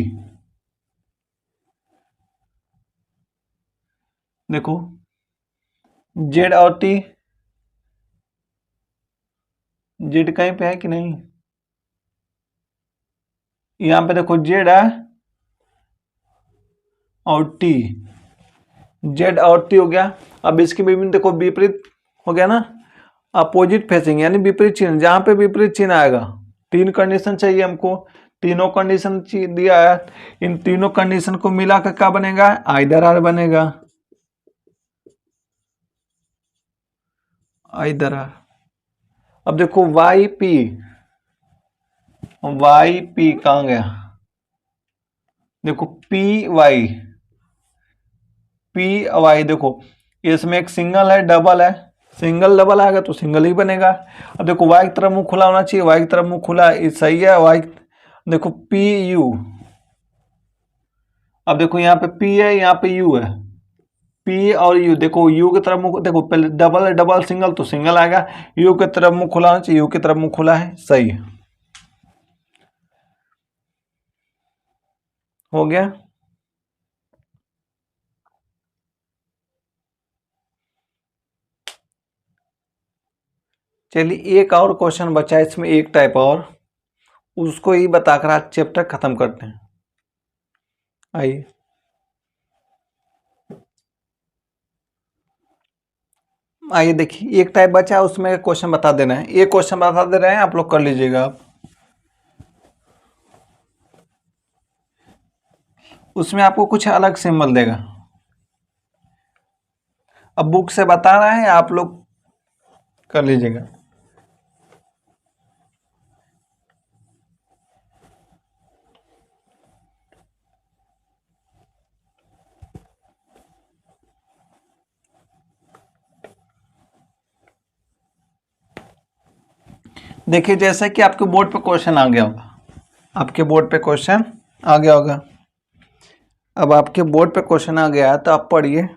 देखो जेड और टी, जेड कहीं पे है कि नहीं, यहाँ पे देखो जेड है और टी, जेड और टी हो गया। अब इसके बीच में देखो विपरीत हो गया ना, अपोजिट फेसिंग यानी विपरीत चिन्ह, जहां पे विपरीत चिन्ह आएगा। 3 कंडीशन चाहिए हमको, तीनों कंडीशन दिया है, इन तीनों कंडीशन को मिलाकर क्या बनेगा, आइदर आर बनेगा, आइदर आर। अब देखो वाई पी, वाई पी कहाँ गया, देखो पी वाई, पी वाई, देखो इसमें एक सिंगल है, डबल है, सिंगल डबल आएगा तो सिंगल ही बनेगा। अब देखो वाई की तरफ मुंह खुला होना चाहिए, वाई की तरफ मुंह खुला, ये सही है। वाई देखो पी यू, अब देखो यहाँ पे पी है, यहाँ पे यू है, पी और यू, देखो यू की तरफ मुंह, देखो पहले डबल है, डबल सिंगल तो सिंगल आएगा, यू की तरफ मुंह खुला होना चाहिए, यू की तरफ मुंह खुला है, सही है, हो गया। चलिए एक और क्वेश्चन बचा है इसमें, एक टाइप और, उसको ही बताकर आज चैप्टर खत्म करते हैं। आइए आइए देखिए एक टाइप बचा है, उसमें क्वेश्चन बता देना है, एक क्वेश्चन बता दे रहे हैं, आप लोग कर लीजिएगा। आप उसमें आपको कुछ अलग सिंबल देगा, अब बुक से बता रहे हैं, आप लोग कर लीजिएगा। देखिए जैसे कि आपके बोर्ड पे क्वेश्चन आ गया होगा, आपके बोर्ड पे क्वेश्चन आ गया होगा। अब आपके बोर्ड पे क्वेश्चन आ गया है तो आप पढ़िए।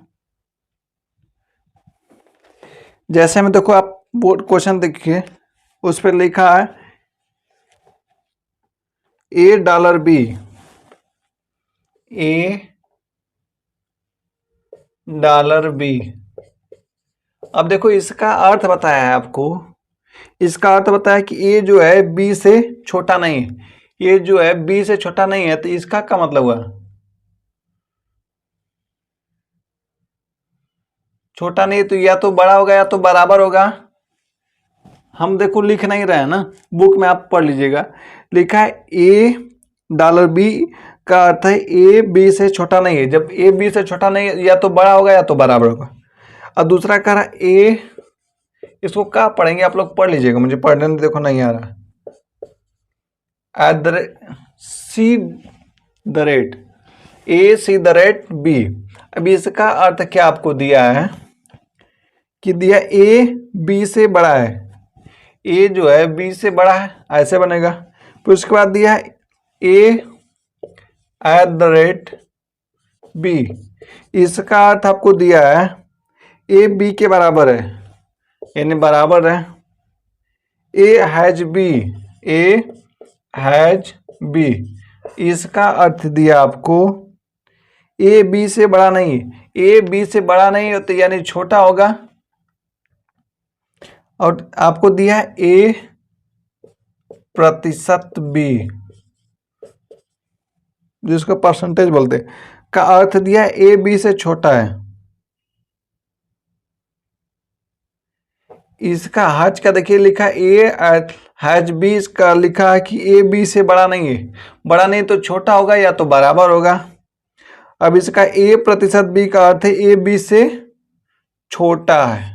जैसे में देखो आप बोर्ड क्वेश्चन देखिए, उस पर लिखा है $A $B। अब देखो इसका अर्थ बताया है आपको, इसका अर्थ बताया कि ए जो है बी से छोटा नहीं है, ये जो है बी से छोटा नहीं है, तो इसका क्या मतलब हुआ, छोटा नहीं तो या तो बड़ा होगा या तो बराबर होगा। हम देखो लिख नहीं रहे हैं ना, बुक में आप पढ़ लीजिएगा, लिखा है $A का अर्थ है ए बी से छोटा नहीं है। जब ए बी से छोटा नहीं है, या तो बड़ा होगा या तो बराबर होगा। और दूसरा कह रहा ए, इसको क्या पढ़ेंगे आप लोग, पढ़ लीजिएगा, मुझे पढ़ने में देखो नहीं आ रहा। At the rate C the rate A C the rate B. अभी इसका अर्थ क्या आपको दिया है कि दिया ए बी से बड़ा है, ए जो है बी से बड़ा है, ऐसे बनेगा। फिर उसके बाद दिया है ए एट द रेट बी। इसका अर्थ आपको दिया है ए बी के बराबर है, यानी बराबर है A has B, A has B. इसका अर्थ दिया आपको ए बी से बड़ा नहीं है, ए बी से बड़ा नहीं होता यानी छोटा होगा। और आपको दिया है ए प्रतिशत बी, जिसको परसेंटेज बोलते हैं, का अर्थ दिया है ए बी से छोटा है। इसका हज का देखिए लिखा ए हैज बी, इसका लिखा है कि ए बी से बड़ा नहीं है, बड़ा नहीं तो छोटा होगा या तो बराबर होगा। अब इसका ए प्रतिशत बी का अर्थ है ए बी से छोटा है।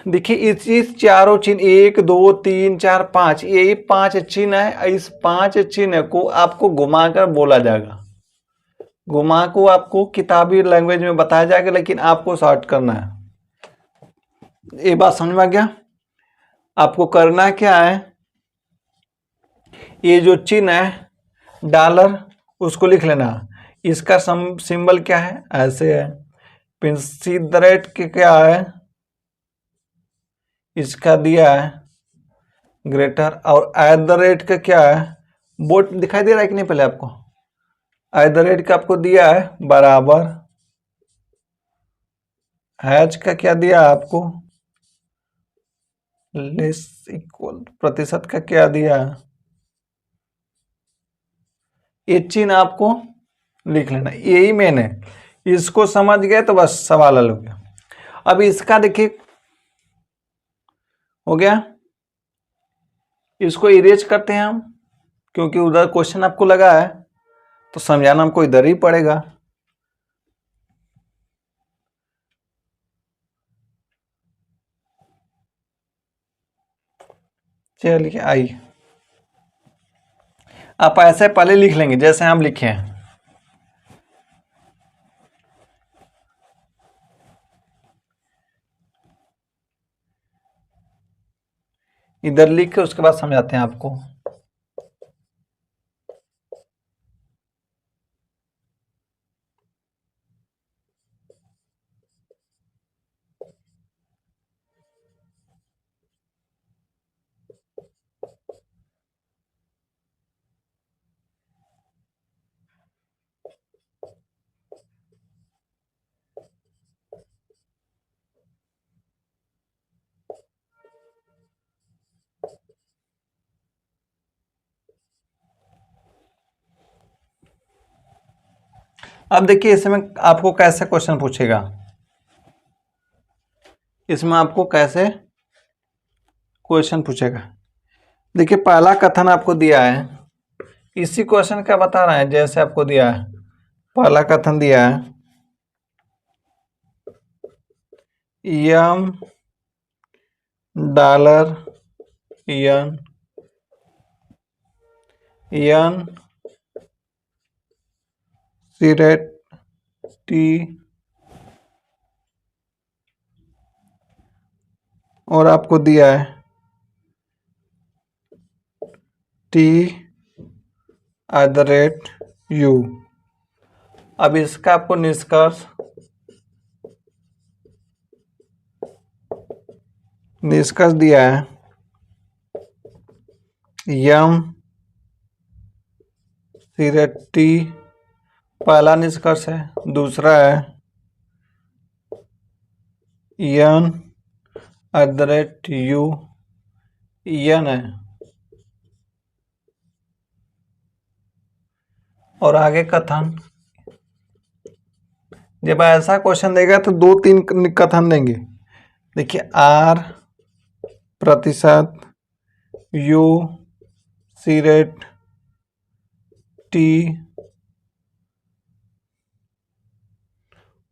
देखिए इस चारों चिन्ह 1 2 3 4 5, ये 5 चिन्ह है। इस 5 चिन्ह को आपको घुमाकर बोला जाएगा, घुमा को आपको किताबी लैंग्वेज में बताया जाएगा, लेकिन आपको शॉर्ट करना है। ये बात समझ में आ गया? आपको करना क्या है, ये जो चिन्ह है डॉलर, उसको लिख लेना। इसका सिंबल क्या है, ऐसे है। कंसीडरेट के क्या है, इसका दिया है ग्रेटर। और एट द रेट का क्या है, बोट दिखाई दे रहा है कि नहीं पहले आपको? एट द रेट का आपको दिया है बराबर, हैज का क्या दिया आपको, लेस इक्वल, प्रतिशत का क्या दिया, ये चिन्ह आपको लिख लेना, यही मेन है। इसको समझ गए तो बस सवाल हल हो गया। अब इसका देखिए हो गया, इसको इरेज करते हैं हम, क्योंकि उधर क्वेश्चन आपको लगा है तो समझाना हमको इधर ही पड़ेगा। चलिए आइए, आप ऐसे पहले लिख लेंगे जैसे हम लिखे हैं। इधर लिख के उसके बाद समझाते हैं आपको। अब देखिए इसमें आपको कैसे क्वेश्चन पूछेगा, इसमें आपको कैसे क्वेश्चन पूछेगा। देखिए पहला कथन आपको दिया है, इसी क्वेश्चन का बता रहा है। जैसे आपको दिया है, पहला कथन दिया है $, यन सीरेट टी, और आपको दिया है टी @u। अब इसका आपको निष्कर्ष दिया है यम सीरेट टी, पहला निष्कर्ष है। दूसरा है यन @u, यन है। और आगे कथन, जब ऐसा क्वेश्चन देगा तो 2-3 कथन देंगे। देखिए R%, U सीरेट टी,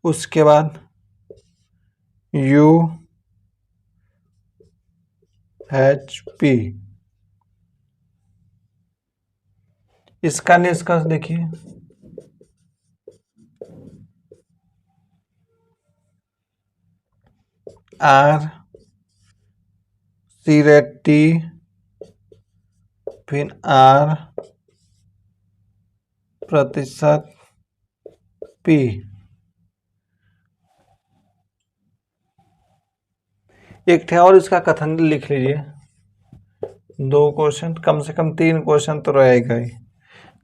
उसके बाद यू एच पी। इसका निष्कर्ष देखिए, आर सी रेट टी, फिर आर प्रतिशत पी। एक थे और इसका कथन लिख लीजिए, 2 क्वेश्चन, कम से कम 3 क्वेश्चन तो रहेगा ही।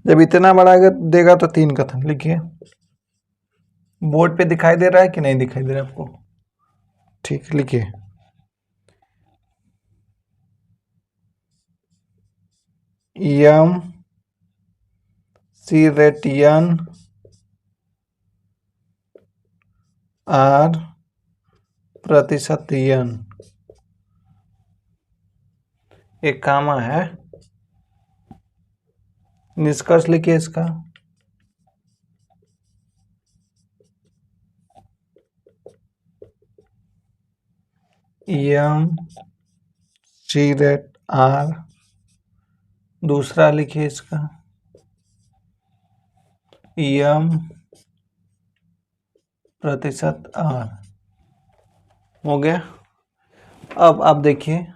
जब इतना बड़ा देगा तो 3 कथन लिखिए। बोर्ड पे दिखाई दे रहा है कि नहीं दिखाई दे रहा है आपको? ठीक, लिखिए। यम सी रेट यन आर प्रतिशत यन, एक कामा है। निष्कर्ष लिखिए इसका, यम सी रेट आर। दूसरा लिखिए इसका, यम प्रतिशत आर। हो गया। अब आप देखिए,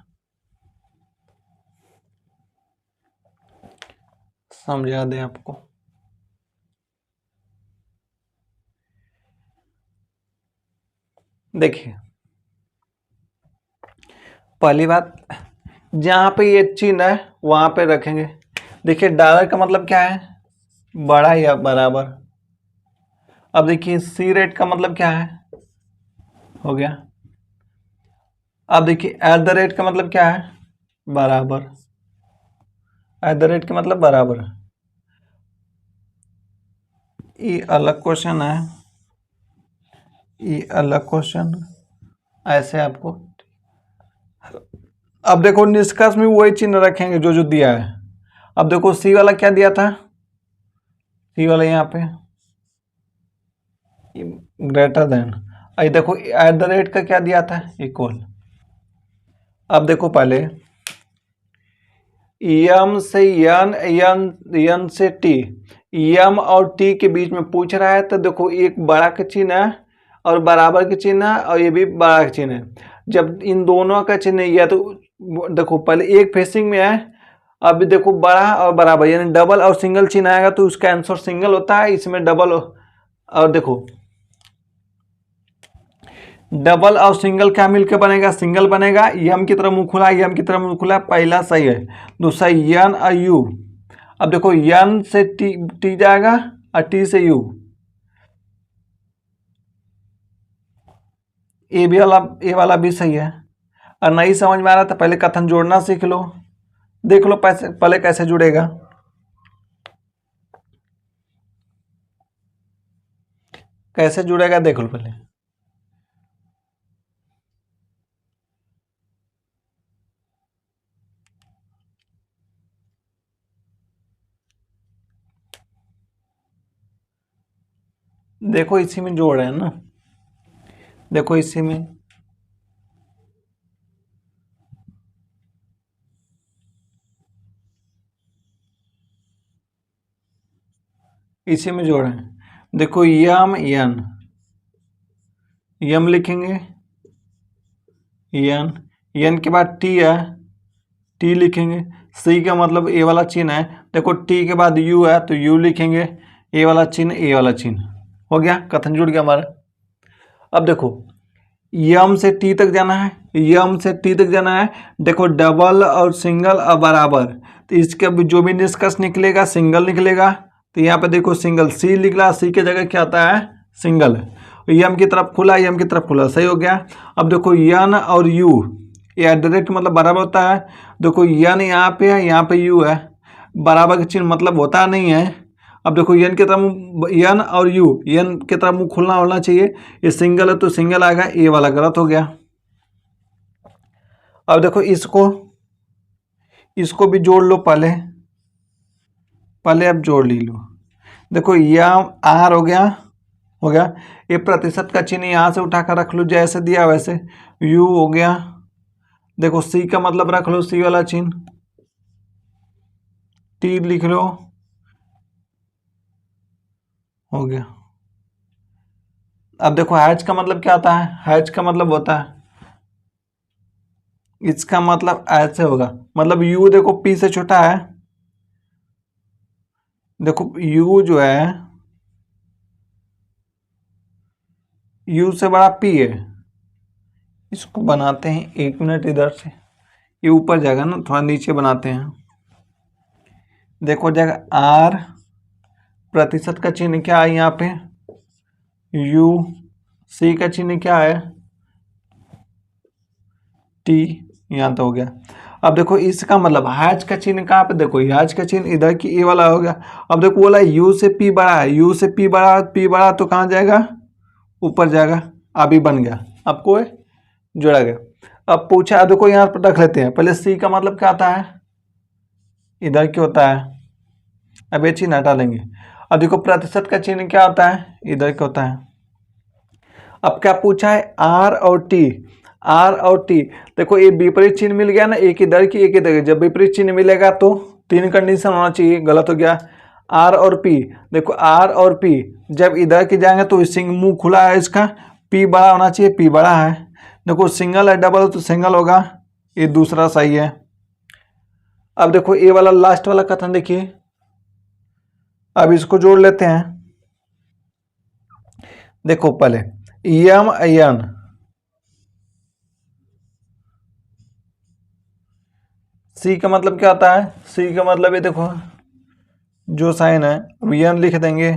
समझा दें आपको। देखिए, पहली बात, जहां पे ये चिन्ह है वहां पे रखेंगे। देखिए, डॉलर का मतलब क्या है? बड़ा या बराबर। अब देखिए, सी रेट का मतलब क्या है? हो गया। अब देखिए, एट द रेट का मतलब क्या है? बराबर। एट द रेट का मतलब बराबर। ये अलग क्वेश्चन है, ये अलग क्वेश्चन, ऐसे आपको। अब देखो, निष्कर्ष में वही चिन्ह रखेंगे जो जो दिया है। अब देखो, सी वाला क्या दिया था? सी वाला यहाँ पे ग्रेटर देन। आई देखो, एट द रेट का क्या दिया था? इक्वल। अब देखो, पहले यम से यन, यन से टी, यम और टी के बीच में पूछ रहा है, तो देखो एक बड़ा का चिन्ह है और बराबर के चिन्ह है, और ये भी बड़ा का चिन्ह है। जब इन दोनों का चिन्ह या तो देखो, पहले एक फेसिंग में है, अब देखो बड़ा और बराबर, यानी डबल और सिंगल चिन्ह आएगा तो उसका आंसर सिंगल होता है, इसमें डबल। और देखो, डबल और सिंगल क्या मिलकर बनेगा? सिंगल बनेगा। यम की तरफ मुंह खुला, यम की तरफ मुंह खुला, पहला सही है। दूसरा यन और यू। अब देखो, यन से टी, टी जाएगा और टी से यू। ए वाला भी सही है। और नहीं समझ में आ रहा था, पहले कथन जोड़ना सीख लो। देख लो पहले कैसे जुड़ेगा। कैसे जुड़ेगा देख लो पहले। देखो, इसी में जोड़ रहे हैं ना। देखो, इसी में जोड़ रहे हैं। देखो, यम यन, यम लिखेंगे, यन, यन के बाद टी है, टी लिखेंगे। सी का मतलब ए वाला चिन्ह है। देखो, टी के बाद यू है तो यू लिखेंगे, ए वाला चिन्ह, ए वाला चिन्ह। हो गया, कथन जुड़ गया हमारा। अब देखो, यम से टी तक जाना है, यम से टी तक जाना है। देखो, डबल और सिंगल और बराबर, तो इसका जो भी निष्कर्ष निकलेगा सिंगल निकलेगा। तो यहाँ पे देखो, सिंगल सी निकला, सी के जगह क्या आता है? सिंगल। यम की तरफ खुला, यम की तरफ खुला, सही हो गया। अब देखो, यन और यू, ये एट द रेट मतलब बराबर होता है। देखो, यन यहाँ पे है, यहाँ पे यू है, बराबर का चिन्ह मतलब होता नहीं है। अब देखो, यन की तरफ, यन और यू, यन की तरफ मुंह खुलना होना चाहिए। ये सिंगल है तो सिंगल आएगा, ये वाला गलत हो गया। अब देखो, इसको भी जोड़ लो पहले। पहले अब जोड़ ली लो। देखो यह आर हो गया। ये प्रतिशत का चिन्ह यहाँ से उठाकर रख लो जैसे दिया वैसे। यू हो गया। देखो सी का मतलब रख लो, सी वाला चिन्ह। टी लिख लो, हो गया। अब देखो हैच का मतलब क्या होता है? हैच का मतलब होता है, इसका मतलब ऐसे होगा, मतलब यू देखो पी से छोटा है। देखो यू जो है, यू से बड़ा पी है। इसको बनाते हैं 1 मिनट इधर से, ये ऊपर जाएगा ना, थोड़ा नीचे बनाते हैं। देखो जाएगा आर, प्रतिशत का चिन्ह क्या है यहाँ पे? यू। सी का चिन्ह क्या है? टी। यहाँ तो हो गया। अब देखो इसका मतलब हैच का चिन्ह कहाँ पे? देखो हैच का चिन्ह इधर की ए वाला हो गया। अब देखो बोला यू से पी बड़ा है, यू से पी बड़ा तो कहाँ जाएगा? ऊपर जाएगा। अभी बन गया, आपको जोड़ा गया। अब पूछा, अब देखो यहाँ पर रख लेते हैं। पहले सी का मतलब क्या आता है? इधर क्या होता है? अब ये चिन्ह हटा लेंगे। अब देखो प्रतिशत का चिन्ह क्या होता है? इधर क्या होता है? अब क्या पूछा है? आर और टी। आर और टी, देखो ये विपरीत चिन्ह मिल गया ना, एक इधर की एक इधर की। जब विपरीत चिन्ह मिलेगा तो 3 कंडीशन होना चाहिए, गलत हो गया। आर और पी, देखो आर और पी जब इधर के जाएंगे तो मुंह खुला है इसका, पी बड़ा होना चाहिए, पी बड़ा है। देखो सिंगल है, डबल हो तो सिंगल होगा, ये दूसरा सही है। अब देखो ये वाला लास्ट वाला कथन देखिए, अब इसको जोड़ लेते हैं। देखो पहले यम अयन, सी का मतलब क्या आता है? सी का मतलब ये देखो जो साइन है, अब यन लिख देंगे।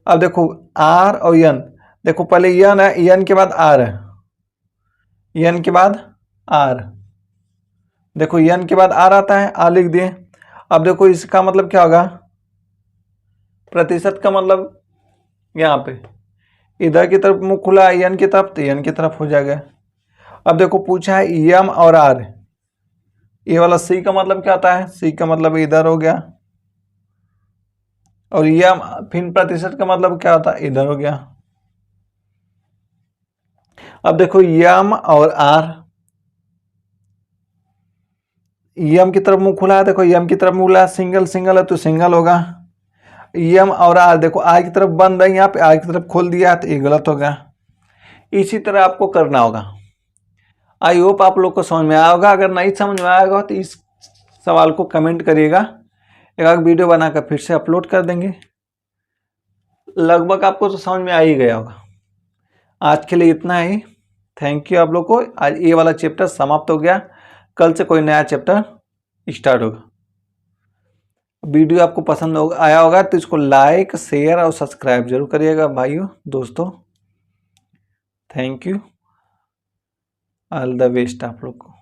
अब देखो आर और यन, देखो पहले यन है, यन के बाद आर है, यन के बाद आर। देखो यन के बाद आर आता है, आर लिख दिए। अब देखो इसका मतलब क्या होगा? प्रतिशत का मतलब यहाँ पे इधर की तरफ मुंह खुला है, यन की तरफ, तो यन की तरफ हो जाएगा। अब देखो पूछा है यम और आर, ये वाला सी का मतलब क्या आता है? सी का मतलब इधर हो गया, और यम फिर प्रतिशत का मतलब क्या होता है? इधर हो गया। अब देखो यम और आर, यम की तरफ मुंह खुला है, देखो यम की तरफ मुंह खुला है, सिंगल सिंगल है तो सिंगल होगा। यम और आर, देखो आर की तरफ बंद है, यहाँ पे आर की तरफ खोल दिया तो ये गलत हो गया। इसी तरह आपको करना होगा। आई होप आप लोग को समझ में आया होगा। अगर नहीं समझ में आया होगा तो इस सवाल को कमेंट करिएगा, एक वीडियो बनाकर फिर से अपलोड कर देंगे। लगभग आपको तो समझ में आ ही गया होगा। आज के लिए इतना ही। थैंक यू आप लोग को। आज ये वाला चैप्टर समाप्त हो गया, कल से कोई नया चैप्टर स्टार्ट होगा। वीडियो आपको पसंद आया होगा तो इसको लाइक, शेयर और सब्सक्राइब जरूर करिएगा भाइयों दोस्तों। Thank you, all the best आप लोग को।